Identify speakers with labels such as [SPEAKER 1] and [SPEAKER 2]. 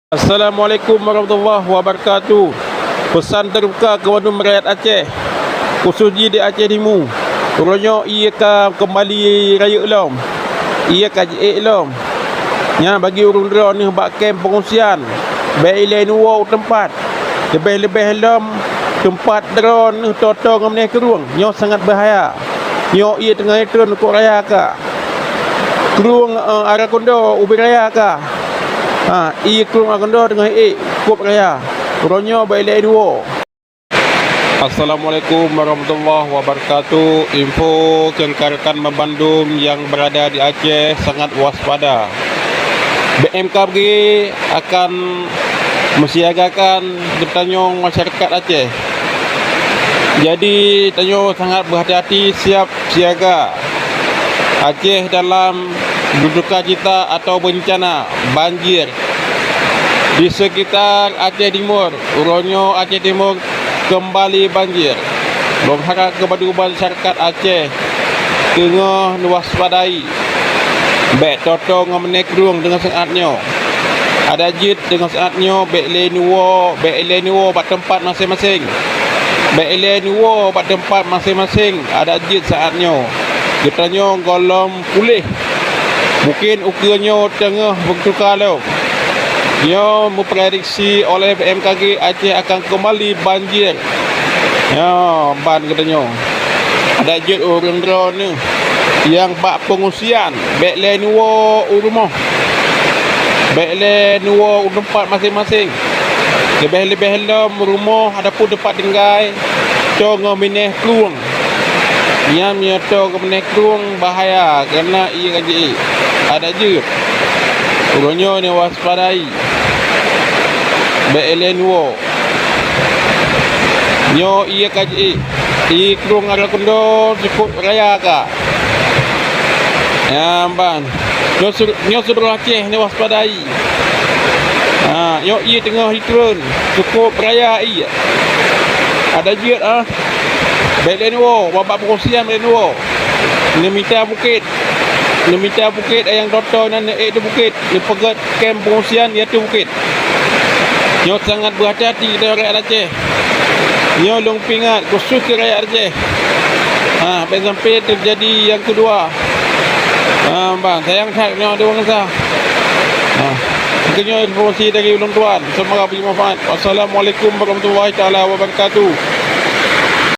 [SPEAKER 1] Assalamualaikum warahmatullahi wabarakatuh. Pesan terbuka ke Wadum Rakyat Aceh, khususnya di Aceh Timur. Urangnya ia ka kembali raya ulom. Ia ka je ulom. Nya bagi urang dera ni bak kem pengungsian. Baik lain wow tempat. Lebih-lebih ulom tempat dera ni toto ngam ni keruang. Nyo sangat bahaya. Nyo ia tengah turun kok raya ka. Keruang arah kondo ubi raya ka. Kurung akan dah dengan kup raya. Kurangnya baik dua. Assalamualaikum warahmatullahi wabarakatuh. Info rekan-rekan Membandung yang berada di Aceh sangat waspada. BMKG akan mensiagakan bertanyong masyarakat Aceh. Jadi tanyo sangat berhati-hati, siap siaga. Aceh dalam duka cita atau bencana banjir di sekitar Aceh Timur. Urangnya Aceh Timur kembali banjir. Berharap kepada masyarakat Aceh tengah waspadai. Baik toto ngamne kerung dengan saatnya. Ada jid dengan saatnya baik lenuo bat tempat masing-masing. Baik lenuo bat tempat masing-masing. Ada jid saatnya. Kitanya golong pulih. Mungkin ukurnya tengah bertukar lo. Dia memprediksi oleh BMKG Aceh akan kembali banjir. Ya, ban katanya. Ada jet orang drone ni yang bak pengungsian, baik le nuo rumah. Baik le nuo tempat masing-masing. Lebih-lebih dalam rumah ada pun tempat tinggal. Congo mineh keluang. Yang menyerta ke menekung bahaya kerana ia kaji ada je. Urangnya ni waspadai. Beelenwo. Nyo ia kaji. Kerung ada kondo cukup raya ka. Ya ban. Nyo suruh Aceh ni waspadai. Nyo ia tengah hitrun cukup raya ia. Ada je baik Lenuo, babak pengungsian Lenuo. Nemita bukit yang toto dan itu bukit. Ni pegat kem pengungsian iaitu bukit. Nyo sangat berhati-hati kita rakyat Aceh. Nyo long pingat khusus ke rakyat Aceh. Sampai terjadi yang kedua. Bang, sayang tak nyo ada orang sah. Mungkinnya informasi dari ulun tuan. Semoga bermanfaat. Wassalamualaikum warahmatullahi taala wabarakatuh.